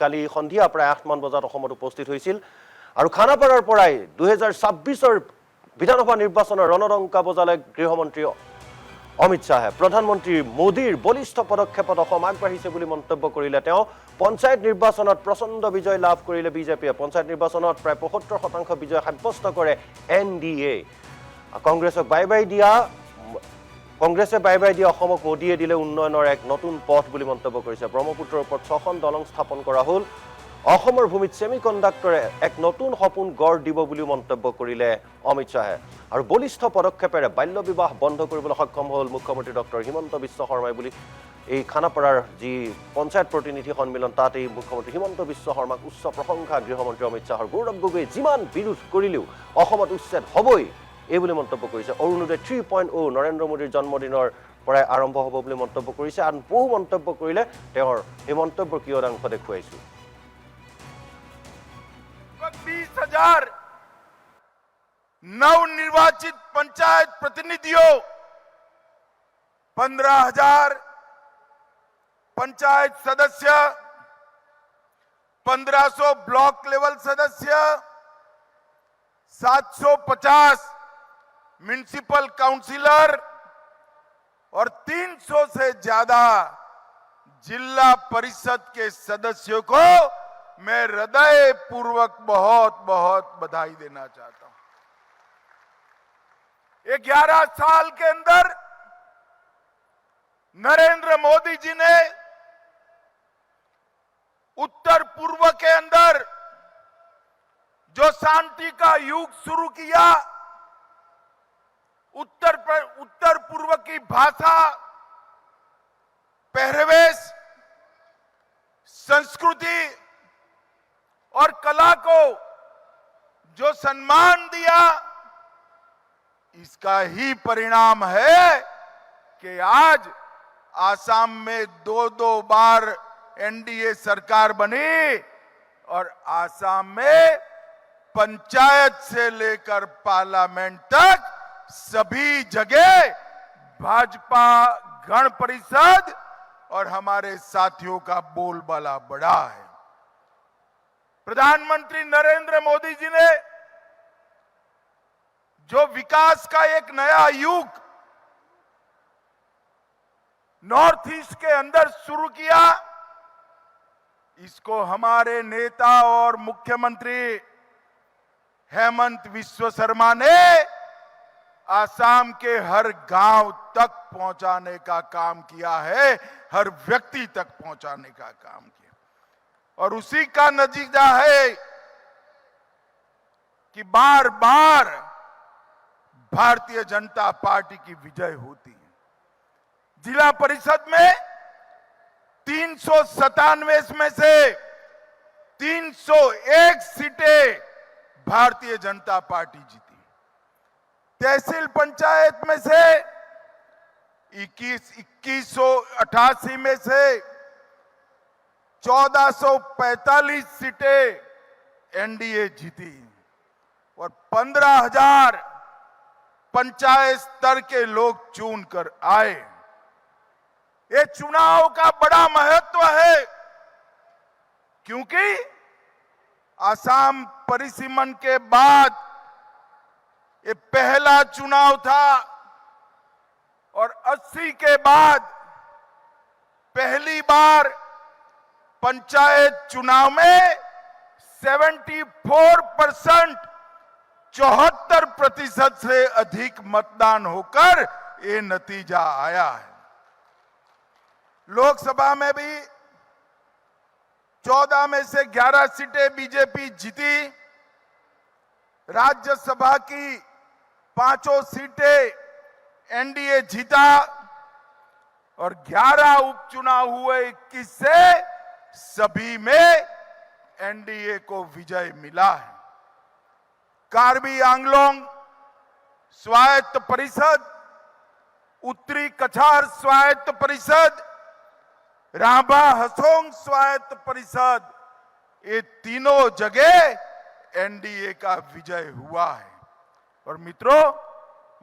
কালি সন্ধিয়া প্ৰায় 8মান বজাত অসমত উপস্থিত হৈছিল আৰু খানাপাৰাৰ পৰাই 2026ৰ বিধানসভা নিৰ্বাচনৰ ৰণডংকা বজালে গৃহমন্ত্ৰী অমিত শাহে প্ৰধানমন্ত্ৰী মোদীৰ বলিষ্ঠ পদক্ষেপত অসম আগবাঢ়িছে বুলি মন্তব্য কৰিলে তেওঁ পঞ্চায়ত নিৰ্বাচনত প্ৰচণ্ড বিজয় লাভ কৰিলে বিজেপিয়ে পঞ্চায়ত নিৰ্বাচনত প্ৰায় 75% বিজয় সাব্যস্ত কৰে এনডিএ কংগ্ৰেছক বাই বাই দিয়া অসমক মোদীয়ে দিলে উন্নয়নৰ এক নতুন পথ বুলি মন্তব্য কৰিছে ব্ৰহ্মপুত্ৰৰ ওপৰত 6খন দলং স্থাপন কৰা হ'ল অসমৰ ভূমিত সেমিকণ্ডাক্টৰে এক নতুন সপোন গঢ় দিব বুলি মন্তব্য কৰিলে অমিত শাহে আৰু বলিষ্ঠ পদক্ষেপেৰে বাল্য বিবাহ বন্ধ কৰিবলৈ সক্ষম হ'ল মুখ্যমন্ত্ৰী ডক্টৰ হিমন্ত বিশ্ব শৰ্মাই বুলি এই খানাপাৰাৰ যি পঞ্চায়ত প্ৰতিনিধি সন্মিলন তাত এই মুখ্যমন্ত্ৰী হিমন্ত বিশ্ব শৰ্মাক উচ্চ প্ৰশংসা গৃহমন্ত্ৰী অমিত শাহৰ গৌৰৱ গগৈয়ে যিমান বিৰোধ কৰিলেও অসমত উচ্ছেদ হ'বই এই বুলি মন্তব্য কৰিছে অৰুণোদয় 3.0 নৰেন্দ্ৰ মোদীৰ জন্মদিনৰ পৰাই আৰম্ভ হ'ব বুলি মন্তব্য কৰিছে আন বহু মন্তব্য কৰিলে তেওঁৰ এই মন্তব্যৰ কিয়দাংশ দেখুৱাইছো 20,000 नवनिर्वाचित पंचायत प्रतिनिधियों 15,000 पंचायत सदस्य 1,500 ब्लॉक लेवल सदस्य 750 म्युनिसिपल काउंसिलर और 300 से ज्यादा जिला परिषद के सदस्यों को मैं हृदय पूर्वक बहुत बहुत बधाई देना चाहता हूं 11 साल के अंदर नरेंद्र मोदी जी ने उत्तर पूर्व के अंदर जो शांति का युग शुरू किया उत्तर पूर्व की भाषा पहरवेश संस्कृति और कला को जो सम्मान दिया इसका ही परिणाम है कि आज आसाम में दो बार एनडीए सरकार बनी और आसाम में पंचायत से लेकर पार्लियामेंट तक सभी जगह भाजपा गण परिषद और हमारे साथियों का बोलबाला बढ़ा है प्रधानमंत्री नरेंद्र मोदी जी ने जो विकास का एक नया युग नॉर्थ ईस्ट के अंदर शुरू किया इसको हमारे नेता और मुख्यमंत्री हेमंत विश्व शर्मा ने आसाम के हर गांव तक पहुंचाने का काम किया है हर व्यक्ति तक पहुंचाने का काम किया और उसी का नतीजा है कि बार बार भारतीय जनता पार्टी की विजय होती है जिला परिषद में 397 में से 301 सीटें भारतीय जनता पार्टी जीती तहसील पंचायत में से 2188 में से 1445 सीटें एनडीए जीती और 15,000 पंचायत स्तर के लोग चुन कर आए ये चुनाव का बड़ा महत्व है क्योंकि आसाम परिसीमन के बाद ये पहला चुनाव था और 80 के बाद पहली बार पंचायत चुनाव में 74% 74% से अधिक मतदान होकर ये नतीजा आया है लोकसभा में भी 14 में से 11 सीटें बीजेपी जीती राज्यसभा की 5 सीटें एनडीए जीता और 11 उपचुनाव हुए 21 से सभी में एनडीए को विजय मिला है कार्बी आंगलोंग स्वायत्त परिषद उत्तरी कछार स्वायत्त परिषद राभा हसोंग स्वायत्त परिषद ये तीनों जगह एनडीए का विजय हुआ है और मित्रों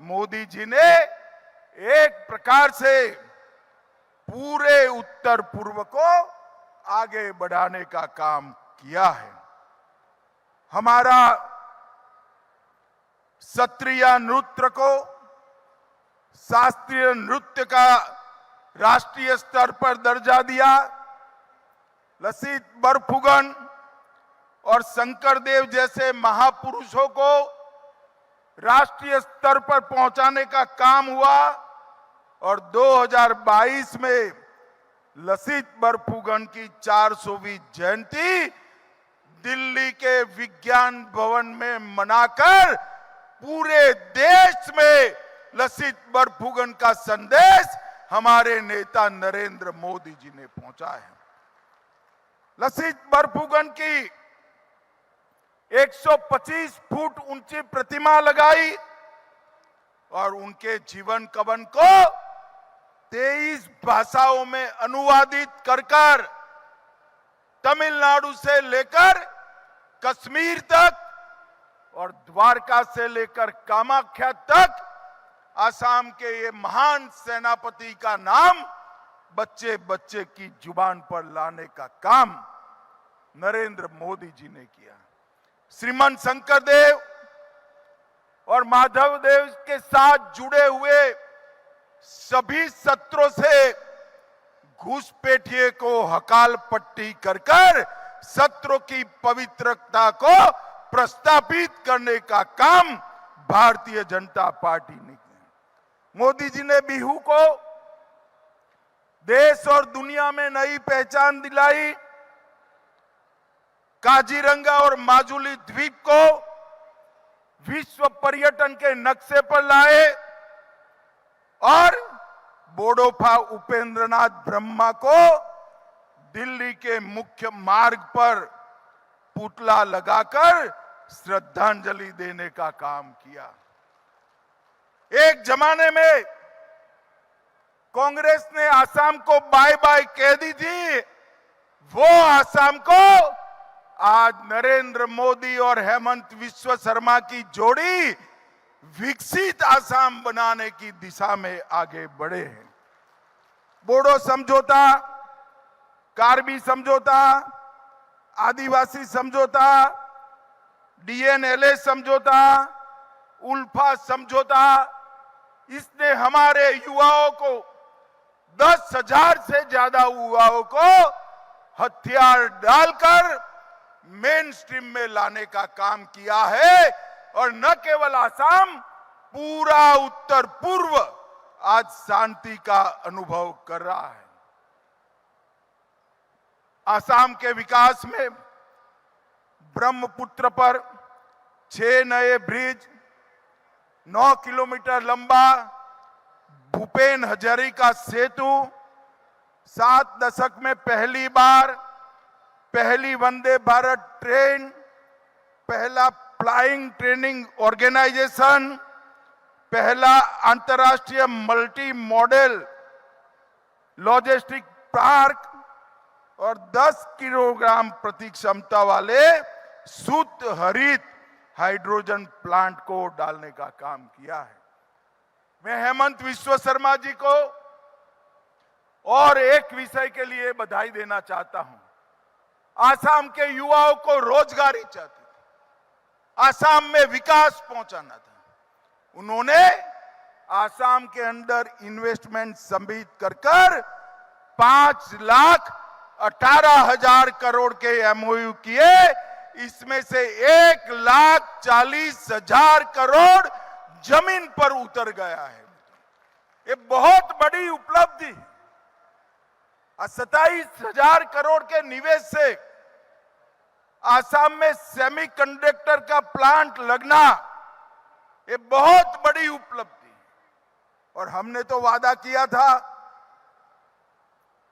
मोदी जी ने एक प्रकार से पूरे उत्तर पूर्व को आगे बढ़ाने का काम किया है। हमारा सत्रीय नृत्य को शास्त्रीय नृत्य का राष्ट्रीय स्तर पर दर्जा दिया। लसित बरफुकन और शंकरदेव जैसे महापुरुषों को राष्ट्रीय स्तर पर पहुंचाने का काम हुआ और 2022 में लसित बरफुकन की 400वीं जयंती दिल्ली के विज्ञान भवन में मनाकर पूरे देश में लसित बरफुकन का संदेश हमारे नेता नरेंद्र मोदी जी ने पहुंचा है। लसित बरफुकन की 125 फुट ऊंची प्रतिमा लगाई और उनके जीवन कवन को 23 भाषाओं में अनुवादित कर तमिलनाडु से लेकर कश्मीर तक और द्वारका से लेकर कामाख्या तक आसाम के ये महान सेनापति का नाम बच्चे बच्चे की जुबान पर लाने का काम नरेंद्र मोदी जी ने किया। श्रीमन शंकरदेव और माधव देव के साथ जुड़े हुए सभी सत्रों से घुसपैठिए को हकाल पट्टी कर सत्रों की पवित्रता को प्रस्तापित करने का काम भारतीय जनता पार्टी ने किया। मोदी जी ने बिहू को देश और दुनिया में नई पहचान दिलाई। काजीरंगा और माजुली द्वीप को विश्व पर्यटन के नक्शे पर लाए और बोडोफा उपेंद्रनाथ ब्रह्मा को दिल्ली के मुख्य मार्ग पर पुतला लगाकर श्रद्धांजलि देने का काम किया। एक जमाने में कांग्रेस ने आसाम को बाय बाय कह दी थी, वो आसाम को आज नरेंद्र मोदी और हेमंत विश्व शर्मा की जोड़ी विकसित आसाम बनाने की दिशा में आगे बढ़े हैं। बोडो समझौता, कार्बी समझौता, आदिवासी समझौता, डीएनएलए समझौता, उल्फा समझौता, इसने हमारे युवाओं को 10,000 से ज्यादा युवाओं को हथियार डालकर मेन स्ट्रीम में लाने का काम किया है और न केवल आसाम, पूरा उत्तर पूर्व आज शांति का अनुभव कर रहा है। आसाम के विकास में ब्रह्मपुत्र पर 6 नए ब्रिज, 9 किलोमीटर लंबा भूपेन हजारिका सेतु, 7 दशक में पहली बार पहली वंदे भारत ट्रेन, पहला फ्लाइंग ट्रेनिंग ऑर्गेनाइजेशन, पहला अंतर्राष्ट्रीय मल्टी मॉडल लॉजिस्टिक पार्क और 10 किलोग्राम प्रति क्षमता वाले शुद्ध हरित हाइड्रोजन प्लांट को डालने का काम किया है। मैं हेमंत विश्व शर्मा जी को और एक विषय के लिए बधाई देना चाहता हूं। आसाम के युवाओं को रोजगारी चाहते थे, आसाम में विकास पहुंचाना था। उन्होंने आसाम के अंदर इन्वेस्टमेंट सम्मिलित कर 5,18,000 करोड़ के एमओयू किए। इसमें से 1,40,000 करोड़ जमीन पर उतर गया है। ये बहुत बड़ी उपलब्धि है। 27,000 करोड़ के निवेश से आसाम में सेमीकंडक्टर का प्लांट लगना, ये बहुत बड़ी उपलब्धि है। और हमने तो वादा किया था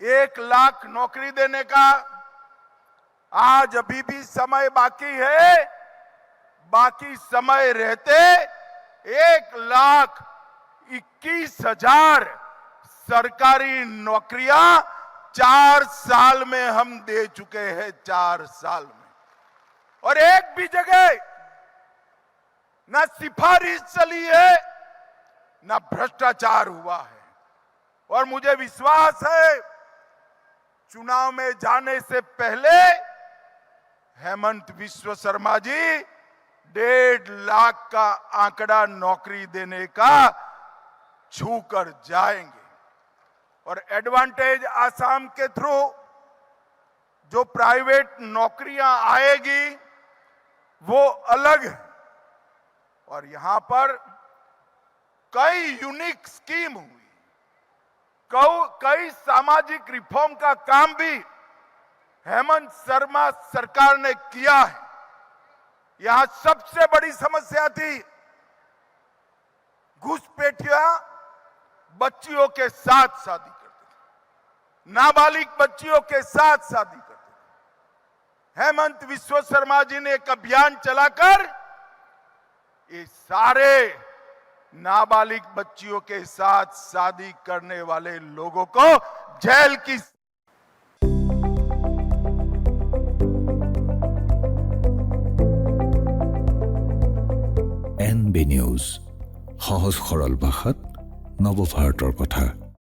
1 लाख नौकरी देने का। आज अभी भी समय बाकी है, बाकी समय रहते 1,21,000 सरकारी नौकरियां 4 साल में हम दे चुके हैं, 4 साल में। और एक भी जगह ना सिफारिश चली है, ना भ्रष्टाचार हुआ है। और मुझे विश्वास है चुनाव में जाने से पहले हेमंत विश्व शर्मा जी 1.5 लाख का आंकड़ा नौकरी देने का छू कर जाएंगे। और एडवांटेज आसाम के थ्रू जो प्राइवेट नौकरियां आएगी वो अलग है। और यहां पर कई यूनिक स्कीम हुई, कई सामाजिक रिफॉर्म का काम भी हेमंत शर्मा सरकार ने किया है। यहां सबसे बड़ी समस्या थी घुसपैठिया बच्चियों के साथ शादी करते थे, नाबालिग बच्चियों के साथ शादी करते थे। हेमंत विश्व शर्मा जी ने एक अभियान चलाकर ये सारे नाबालिग बच्चियों के साथ शादी करने वाले लोगों को जेल की NB নিউজ সহজ সৰল ভাষাত নৱভাৰতৰ কথা।